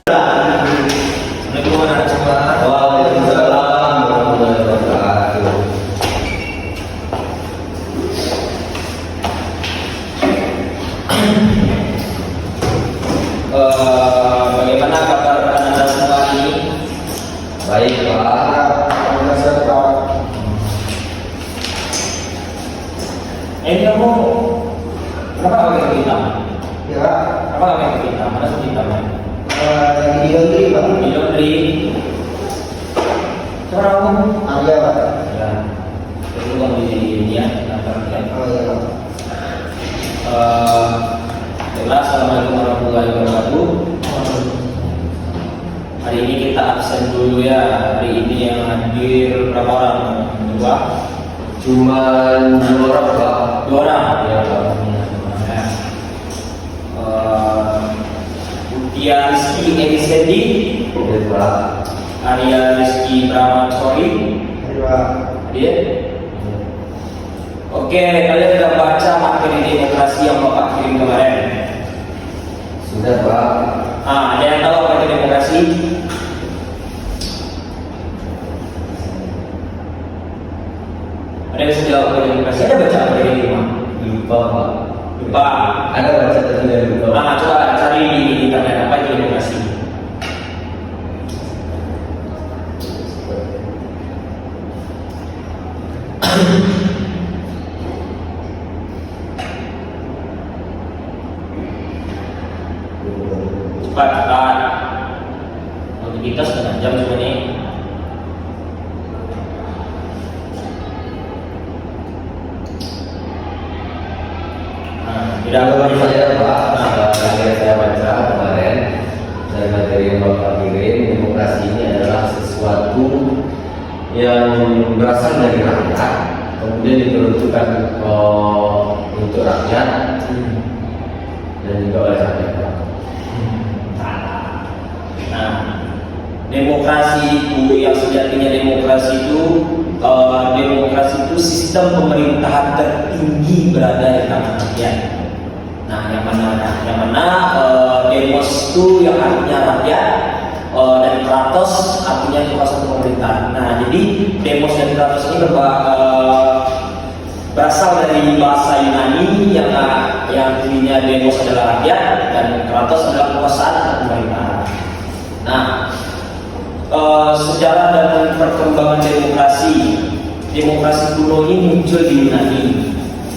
Assalamualaikum warahmatullahi wabarakatuh. Waalaikumsalam warahmatullahi wabarakatuh. Bagaimana kabar Anda semua ini? Baik Pak. Kamu kenapa kamu yang hitam? Ya, Kenapa kamu yang hitam? Mana sih hitamnya? yang di laundry Pak. Di laundry. Coba kamu. Iya Pak. Ya. Itu kamu di ini ya. Nanti. Oh iya Pak. Assalamualaikum warahmatullahi wabarakatuh. Hari ini kita absen dulu ya. Hari ini yang hadir berapa orang? Dua. Cuman 2 orang Pak. 2 orang. Iya Pak. Utia Rizky Edisendi, Iya Pak. Arya Rizky Brahmatsori, Iya Pak. dia. Oke, kalian sudah baca materi demokrasi yang Bapak kirim kemarin? Sudah Pak. Ada yang tahu apa itu demokrasi? Ada yang bisa jawab apa itu demokrasi? Ada baca apa ini? Lupa Pak. Lupa. Ada baca tapi dari lupa. Coba cari di internet apa itu demokrasi. Cepat. Untuk kita setengah jam cuma nih. Tidak Yang apa baru saja Pak, yang saya baca kemarin dari materi yang Bapak kirim, demokrasi ini adalah sesuatu yang berasal dari rakyat, kemudian diperuntukkan untuk rakyat dan juga oleh rakyat. Nah, demokrasi itu yang sejatinya demokrasi itu sistem pemerintahan tertinggi berada di tangan rakyat. Nah, yang mana demos itu yang artinya rakyat, dan kratos artinya kekuasaan pemerintah. Nah, jadi demos dan kratos ini berasal dari bahasa Yunani yang artinya demos adalah rakyat dan kratos adalah kekuasaan atau pemerintahan. Nah, sejarah dan perkembangan demokrasi kuno ini muncul di Yunani,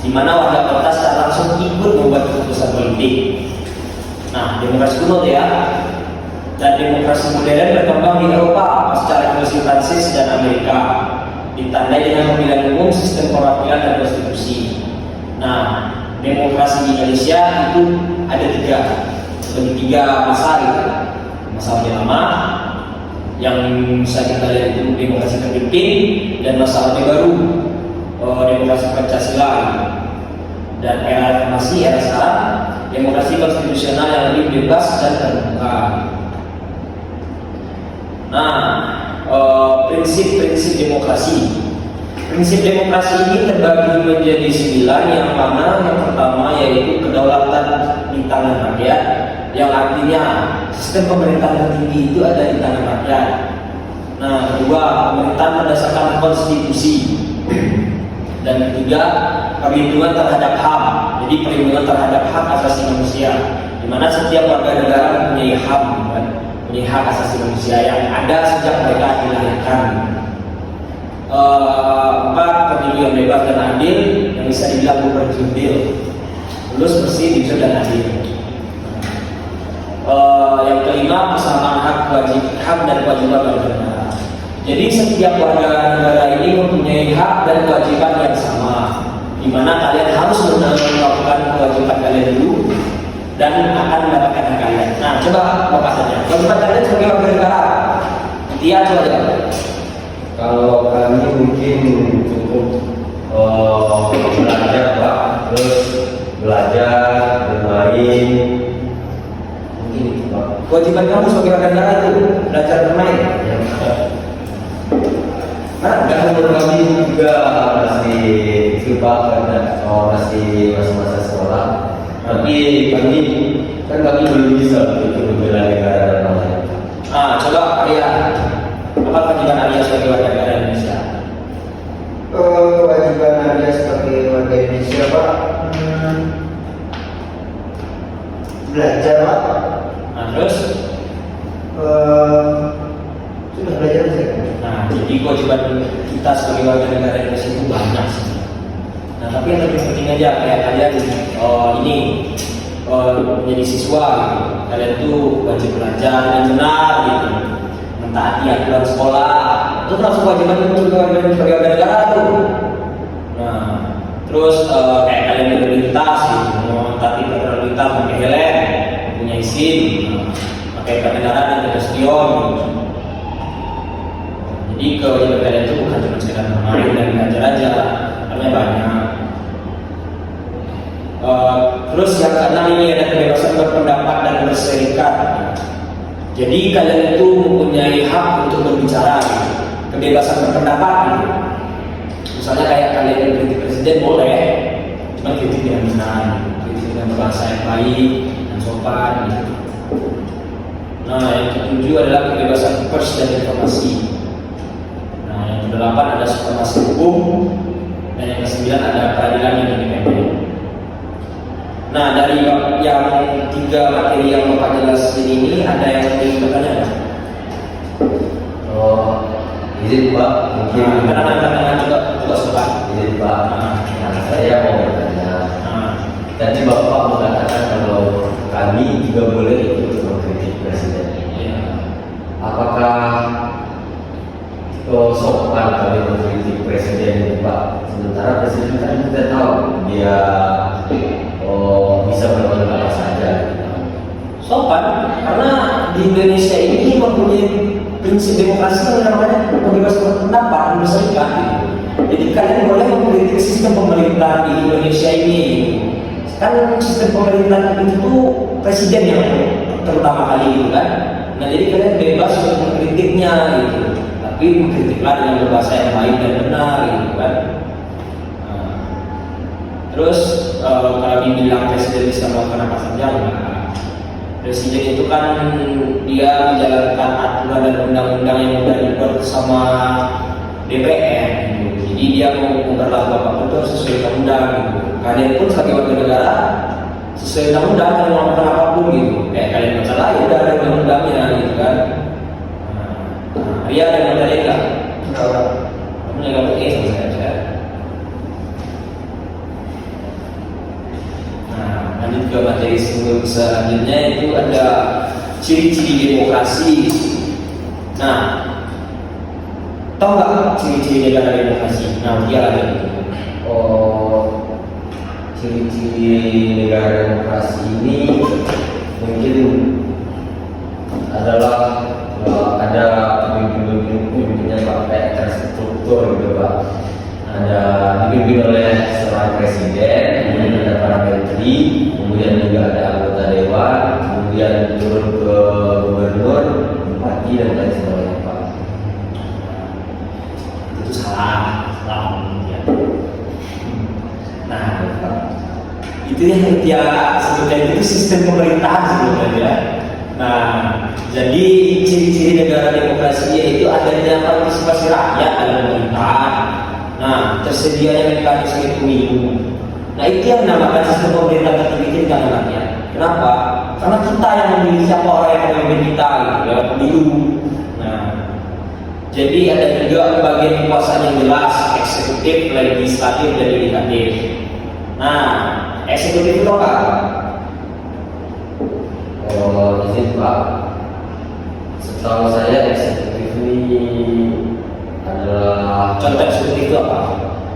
di mana warga kota secara langsung ikut membuat keputusan politik. Nah, demokrasi kuno ya, dan demokrasi modern berkembang di Eropa pasca revolusi Prancis dan Amerika, ditandai dengan pemilihan umum, sistem perwakilan dan konstitusi. Nah, demokrasi di Indonesia itu ada tiga masa gitu. Masa yang lama yang bisa kita lihat itu demokrasi terpimpin, dan masa orde baru demokrasi Pancasila, dan era reformasi, era sekarang demokrasi konstitusional yang lebih bebas dan terbuka. Nah, prinsip-prinsip demokrasi. Prinsip demokrasi ini terbagi menjadi 9, yang mana yang pertama yaitu kedaulatan di tangan rakyat, yang artinya sistem pemerintahan tertinggi itu ada di tangan rakyat. Nah, kedua, pemerintahan berdasarkan konstitusi. Dan ketiga, perlindungan terhadap HAM. Jadi perlindungan terhadap hak asasi manusia, di mana setiap warga negara mempunyai HAM, mempunyai hak asasi manusia yang ada sejak mereka dilahirkan. 4, pemilu yang bebas dan adil, yang bisa dibilang berjurdil, lulus, bersih, jujur dan adil. Yang kelima, kesamaan hak dan kewajiban warga negara. Jadi setiap warga negara ini mempunyai hak dan kewajiban yang sama, di mana kalian harus melakukan kewajiban kalian dulu dan akan mendapatkan hak kalian. Nah, coba Bapak tanya, kewajiban kalian sebagai warga negara. Dia coba jawab. Kalau kami mungkin cukup belajar Pak, terus belajar, bermain, mungkin itu Pak. Kewajiban kamu sebagai warga negara itu belajar bermain. Ya. Enggak. Menurut kami juga masih itu Pak, karena masih masa-masa sekolah. Tapi kami belum bisa untuk membela negara dan bangsa. kewajiban Arya sebagai warga negara Indonesia? Kewajiban Arya sebagai warga Indonesia, Pak, belajar, Pak. Nah, terus? Sudah belajar saya. Nah, jadi kewajiban kita sebagai warga negara Indonesia itu banyak sih. Nah, tapi yang lebih penting aja kayak kalian ini menjadi siswa gitu. Kalian tuh wajib belajar dengan benar gitu, mentaati aturan sekolah. Itu termasuk kewajiban itu sebagai warga negara tuh. Nah, terus kayak kalian yang berlintas gitu, mentaati aturan lalu lintas, pakai helm, punya SIM, pakai kendaraan yang tidak spion gitu. Jadi kewajiban kalian itu bukan cuma sekedar bermain dan belajar aja, karena banyak. Terus yang keenam ini ada kebebasan berpendapat dan berserikat. Jadi kalian itu mempunyai hak untuk berbicara, gitu. Kebebasan berpendapat. Gitu. Misalnya kayak kalian yang kritik presiden boleh, cuma kritik dengan benar, kritik dengan bahasa yang baik dan sopan. Gitu. Nah, yang ketujuh adalah kebebasan pers dan informasi. Nah, yang kedelapan ada supremasi hukum, dan yang kesembilan ada peradilan yang independen. Nah, dari yang tiga materi yang Bapak jelasin ini ada yang ingin bertanya nggak? Oh, izin Pak, mungkin Tangan juga sobat. izin Pak. Nah, saya mau bertanya. Nah, Tadi Bapak mengatakan kalau kami juga boleh ikut mengkritik presiden. ya. Apakah sopan kami mengkritik presiden itu Pak? Sementara presiden kan kita tahu dia bisa melakukan apa saja. Sopan, karena di Indonesia ini mempunyai prinsip demokrasi yang namanya kebebasan berpendapat dan berserikat. Gitu. Jadi kalian boleh mengkritik sistem pemerintahan di Indonesia ini. Kan sistem pemerintahan itu tuh presiden yang terutama kali itu kan. Nah, jadi kalian bebas untuk mengkritiknya gitu. Tapi mengkritiklah dengan berbahasa yang baik dan benar gitu kan. Terus kalau dibilang presiden bisa melakukan apa saja, presiden itu kan dia menjalankan aturan dan undang-undang yang sudah dibuat sama DPR. Gitu. Jadi dia mau berlaku apapun itu sesuai undang-undang. Gitu. Kalian pun sebagai warga negara sesuai undang-undang kalau melakukan apapun gitu. Kayak kalian masalah ya udah ada undang-undangnya gitu kan. Ria ada yang bertanya nggak? Enggak. Kamu yang nggak pakai sama saya. Lanjut ke materi selanjutnya itu ada ciri-ciri demokrasi. Nah, tahu nggak ciri-ciri negara demokrasi? Nah, dia ada. Ciri-ciri negara demokrasi ini mungkin adalah ada pemimpinnya pakai terstruktur gitu Pak. Ada dipimpin oleh seorang presiden, kemudian ada para menteri, kemudian juga ada anggota dewan, kemudian turun ke gubernur, bupati dan lain sebagainya Pak. Itu salah ya. Nah, itu yang dia sebutkan itu sistem pemerintahan sebetulnya. Nah, jadi ciri-ciri negara demokrasi itu adanya partisipasi rakyat dalam pemerintahan. Nah, tersedianya mekanisme pemilu. Nah, itu yang dinamakan sistem pemerintahan tertinggi dengan rakyat. Kenapa? Karena kita yang memilih siapa orang yang memimpin kita gitu, lewat pemilu. Nah, jadi ada juga bagian kekuasaan yang jelas, eksekutif, legislatif, dan yudikatif. Nah, eksekutif itu apa? Izin Pak, setahu saya eksekutif ini adalah Contoh eksekutif itu apa?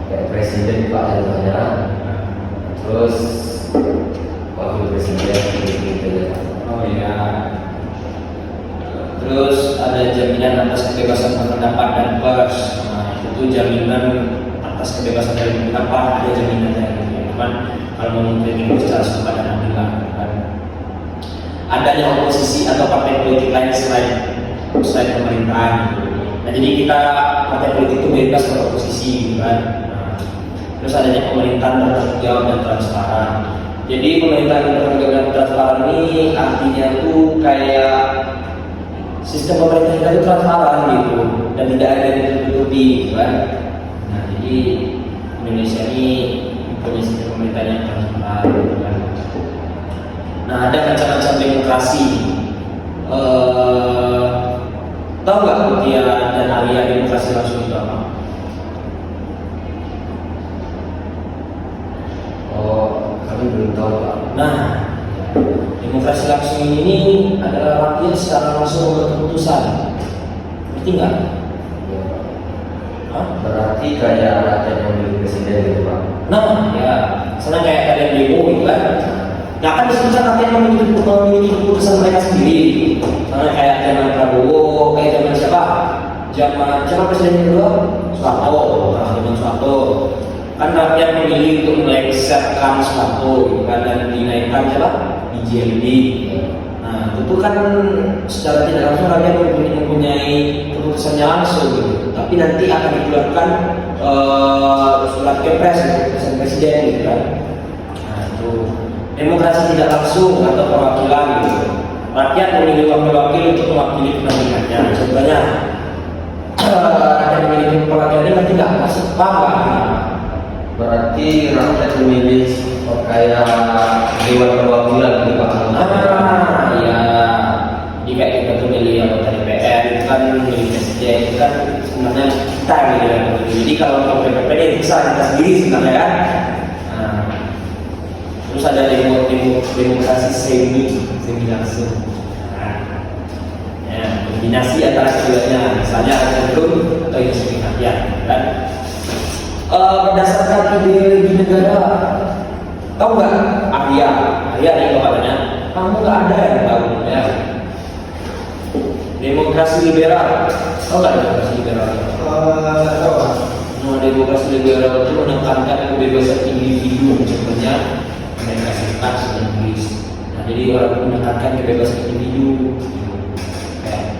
kayak presiden Pak contohnya, terus wakil presiden gitu ya. Oh iya. Terus ada jaminan atas kebebasan berpendapat dan pers. Nah, itu jaminan atas kebebasan berpendapat, ada jaminannya gitu ya. Cuman kalau mau mengkritik secara sopan dan adil kan. Adanya oposisi atau partai politik lain selain pemerintahan gitu. Nah, jadi kita partai politik itu bebas beroposisi gitu kan. Nah, terus adanya pemerintahan bertanggung jawab dan transparan. Jadi pemerintahan bertanggung jawab dan transparan ini artinya tuh kayak sistem pemerintah kita itu transparan gitu dan tidak ada yang ditutupi gitu kan. Nah jadi Indonesia ini punya sistem pemerintah yang transparan gitu kan. Nah ada macam-macam demokrasi. Tahu nggak Mutia dan Alia demokrasi langsung itu apa? Oh, kami belum tahu Pak. Nah, demokrasi langsung ini adalah rakyat secara langsung membuat keputusan. Ngerti nggak? Ya, Pak. Hah? Berarti kayak rakyat memilih presiden gitu Pak. Nah, ya, misalnya kayak kalian demo gitu kan. Nah kan disebutkan rakyat memiliki keputusan mereka sendiri. Misalnya kayak zaman Prabowo, kayak zaman siapa? Zaman siapa presiden kedua? Soeharto. Nah, zaman Soeharto. Kan rakyat memilih untuk melengsarkan Soeharto gitu kan, dan dinaikkan siapa? IJLD. Nah itu kan secara tidak langsung rakyat mempunyai keputusannya langsung gitu. Tapi nanti akan dikeluarkan surat kepres, keputusan presiden gitu kan. Nah itu demokrasi tidak langsung atau perwakilan gitu. Rakyat memilih wakil-wakil untuk mewakili kepentingannya. Contohnya rakyat memilih perwakilan ini nanti nggak masuk apa? Berarti rakyat memilih kayak dewan perwakilan gitu Pak. Ya, jika kita tuh milih anggota DPR itu kan milih presiden itu kan sebenarnya kita yang milih. Jadi kalau untuk PPPD bisa kita sendiri sebenarnya kan. Nah, terus ada demokrasi semi langsung. Nah, ya, kombinasi antara keduanya, misalnya cenderung atau yang semi rakyat, kan? Berdasarkan ideologi negara, tahu nggak? Arya nih katanya, kamu nggak ada yang tahu ya. Demokrasi liberal, tahu nggak demokrasi liberal? Tahu Pak. Nah, demokrasi liberal itu menekankan kebebasan individu, contohnya Amerika Serikat dan Inggris. Nah, jadi orang menekankan kebebasan individu, kayak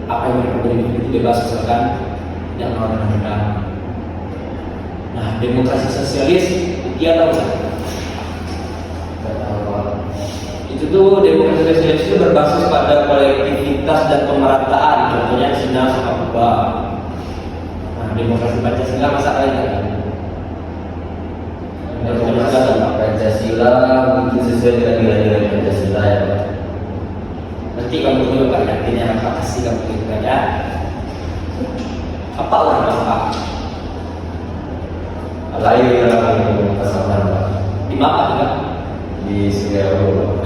apa yang mereka beri itu bebas misalkan tidak melawan undang. Nah, demokrasi sosialis dia tahu nggak? Nggak tahu Pak. Itu tuh demokrasi sosialis itu berbasis pada kolektivitas dan pemerataan, contohnya Cina sama Kuba. Nah, demokrasi Pancasila masa lain kan? Demokrasi Pancasila mungkin sesuai dengan nilai-nilai Pancasila ya Pak. Nanti kamu dulu Pak, artinya apa sih kamu itu ya? Apa orang apa? Lain yang pasangan Pak. Di mana juga? Di Singapura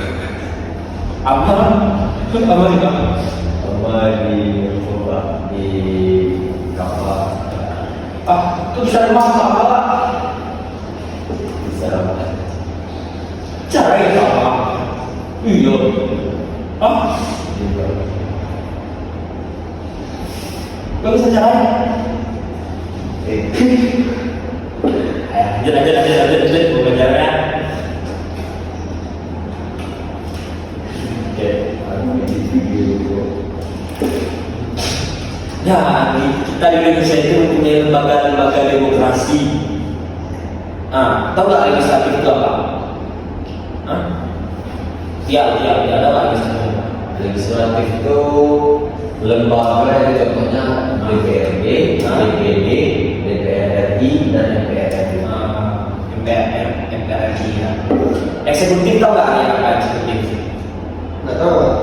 Apa? Apa di mana? sama di Coba di kapal Itu bisa dimasak apa? bisa Cara itu apa? Iya. juga. Gak bisa caranya. Lanjut, bukan caranya. Oke, di video. Nah, kita di Indonesia itu mempunyai lembaga-lembaga demokrasi. Nah, tahu nggak legislatif itu apa? Hah? Ya, ada nggak legislatif? Legislatif itu lembaga yang contohnya DPRD, DPD, DPR RI, dan MPR RI. MPR RI ya. Eksekutif tahu nggak ya apa eksekutif? Nggak tahu Pak.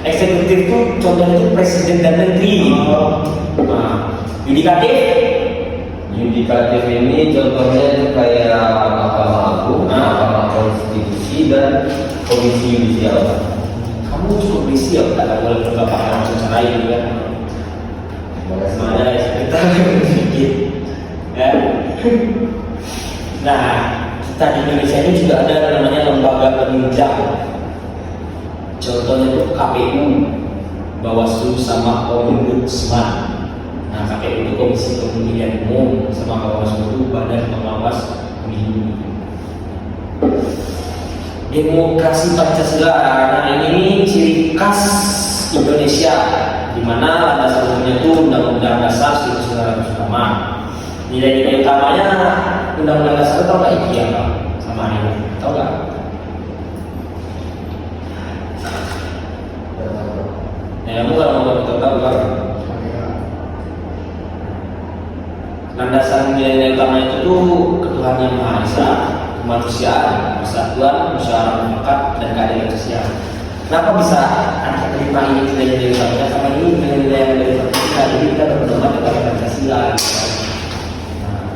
Eksekutif itu contohnya itu presiden dan menteri. Nah, Yudikatif ini contohnya itu kayak Mahkamah Agung, Mahkamah Konstitusi, dan Komisi Yudisial. Kamu cukup berisi ya, tak boleh berbapak langsung cerai gitu kan? Mana ya kita sedikit, ya. Nah, kita di Indonesia ini juga ada namanya lembaga penunjang. Contohnya itu KPU, Bawaslu sama Ombudsman. Nah, KPU itu Komisi Pemilihan Umum, sama Bawaslu itu Badan Pengawas Pemilu. Demokrasi Pancasila, nah ini ciri khas Indonesia, di mana landasan umumnya itu Undang-Undang Dasar 1945. Nilai-nilai utamanya Undang-Undang Dasar tahu nggak itu ya Pak? Sama ini, tahu nggak? Nah, kamu kalau mau tahu kan, landasan nilai utama itu tuh ketuhanan yang Maha Esa, kemanusiaan, persatuan, musyawarah mufakat, dan keadilan sosial. Kenapa bisa anak kelima ini nilai-nilai utamanya sama ini nilai-nilai yang dari Pancasila? Jadi kita berpedoman kepada Pancasila. Nah,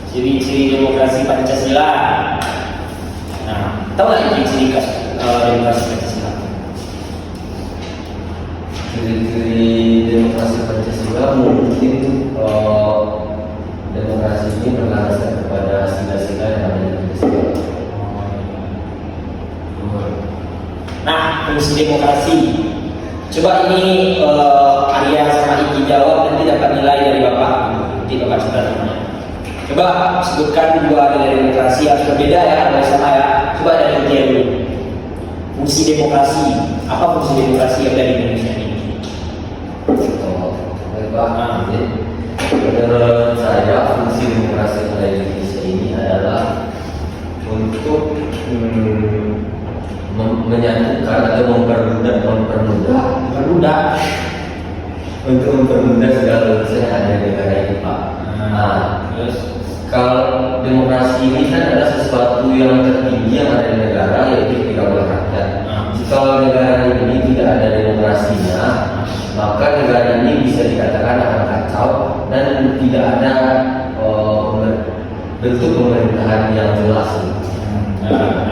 ciri-ciri demokrasi Pancasila. Nah, tahu nggak ciri demokrasi Pancasila? Ciri-ciri demokrasi Pancasila mungkin demokrasi ini berlandaskan kepada sila-sila yang ada di Pancasila. Nah, fungsi demokrasi. Coba ini Arya sama Iki jawab, nanti dapat nilai dari Bapak. Nanti Bapak coba namanya. Coba sebutkan dua nilai demokrasi yang berbeda ya, boleh sama ya. Coba dari Iki dulu. Fungsi demokrasi. Apa fungsi demokrasi yang ada di Indonesia ini? Menurut saya fungsi demokrasi yang ada di Indonesia ini adalah untuk menyatukan atau mempermudah untuk mempermudah segala urusan yang ada di negara ini, Pak. Nah, Terus kalau demokrasi ini kan adalah sesuatu yang tertinggi yang ada di negara, yaitu kedaulatan rakyat. Kalau negara ini tidak ada demokrasinya, maka negara ini bisa dikatakan akan kacau dan tidak ada bentuk pemerintahan yang jelas.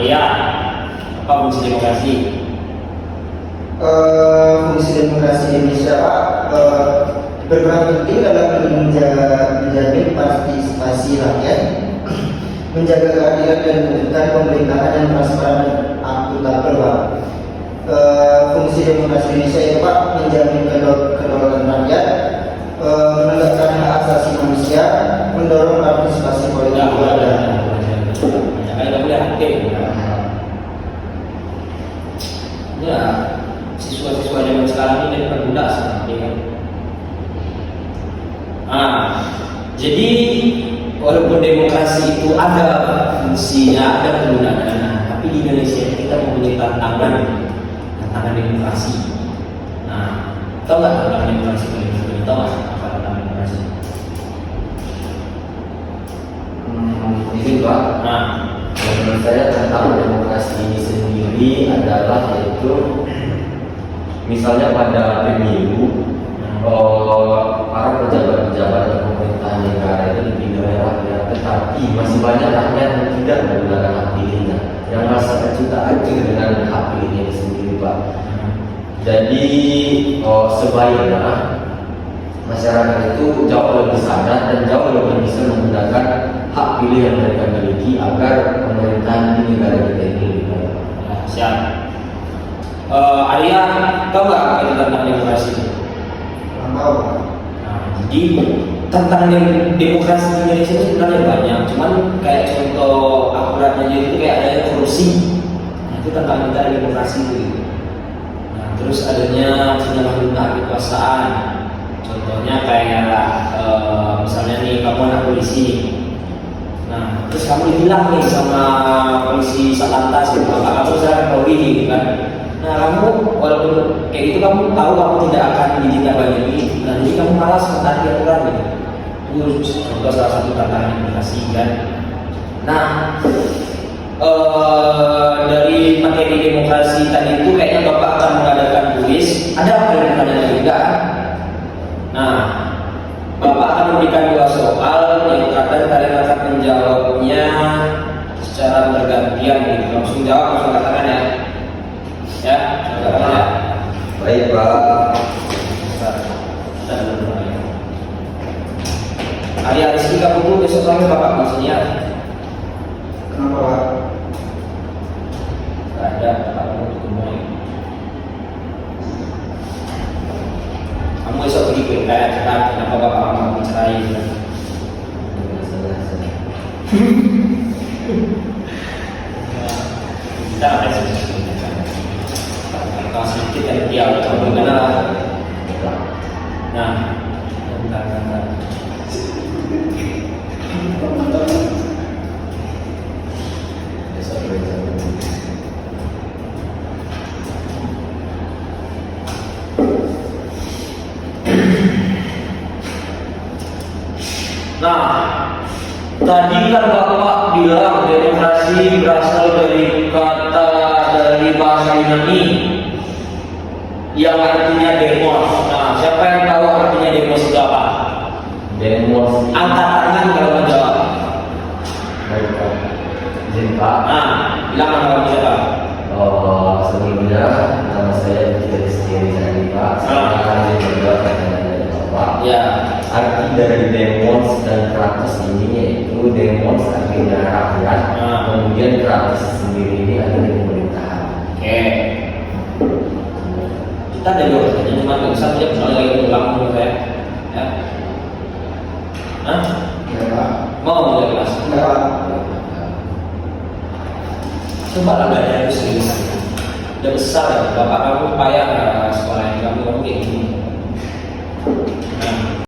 ya, apa fungsi demokrasi? Fungsi demokrasi Indonesia Pak berperan penting dalam menjamin partisipasi rakyat, menjaga keadilan dan mewujudkan pemerintahan yang transparan dan akuntabel Pak. Fungsi demokrasi Indonesia itu Pak menjamin kedaulatan rakyat, menegakkan hak asasi manusia, mendorong partisipasi politik warga. Kalau boleh aktif. Ya, siswa-siswa zaman sekarang ini dari perbudak sebenarnya. Jadi walaupun demokrasi itu ada fungsinya, ada kegunaannya, tapi di Indonesia kita mempunyai tantangan demokrasi. Nah, tahu nggak tantangan demokrasi? Tahu nggak apa tantangan demokrasi? Ini Pak. Menurut saya tentang demokrasi ini sendiri adalah yaitu misalnya pada pemilu para pejabat-pejabat atau pemerintahan negara itu dipilih oleh rakyat, tetapi masih banyak rakyat yang tidak menggunakan hak pilihnya, yang merasa tercita-cita dengan hak pilihnya itu sendiri, Pak. Jadi sebaiknya masyarakat itu jauh lebih sadar dan jauh lebih bisa menggunakan hak pilih yang mereka miliki agar pemerintahan di negara kita ini lebih baik. Siap. Arya, tahu nggak apa itu tentang demokrasi? Tahu. Jadi tentang demokrasi di Indonesia itu sebenarnya banyak. Cuman kayak contoh akuratnya itu kayak adanya korupsi. Nah, itu tentang kita demokrasi itu. Nah, terus adanya penyalahgunaan kekuasaan. Contohnya kayak misalnya nih kamu anak polisi. Nah, terus kamu dibilang nih sama polisi Satlantas gitu, kamu sekarang Polri gitu kan. Nah, kamu walaupun kayak gitu kamu tahu kamu tidak akan ditindaklanjuti, nah jadi kamu malas mentaati aturan gitu. Itu contoh salah satu tantangan demokrasi kan. Nah, dari materi demokrasi tadi itu kayaknya Bapak akan mengadakan kuis. Ada apa yang pertanyaan juga? Nah, Bapak akan memberikan 2 soal yang kadang kalian akan menjawabnya secara bergantian gitu. Langsung jawab, langsung katakan ya. Ya, katakan ya. Baik, Pak. Hari Rizky kamu tuh besok sore Bapak di sini ya. Kenapa Pak? Gak ada, kamu ketemu ya. Kamu besok pergi ke kayak cetak, kenapa Bapak mau mencerai gitu. Kita akan kalau sedikit yang dia bagaimana? Nah, bentar. Nah, tadi kan Bapak bilang demokrasi berasal dari kata dari bahasa Yunani yang artinya demos. Nah, siapa yang tahu artinya demos itu apa? Demos. Angkat tangan kalau menjawab. Baik Pak. Izin Pak. Nah, bilang nama siapa? Sebelumnya nama saya Bukit Rizky Rizani Pak. Saya ingin menjawab pertanyaan dari Bapak. Ya. Arti dari demos dan kratos ini yaitu demos artinya rakyat, kemudian kratos sendiri ini adalah pemerintahan. Oke. Kita ada dua pertanyaan, cuma nggak bisa jawab soalnya lagi ulang menurut saya. Ya. Hah? Ya Pak. Mau mulai kelas? Ya Pak. Coba lah belajar itu serius. Udah besar ya, bapak kamu payah sekolah yang kamu kayak gini.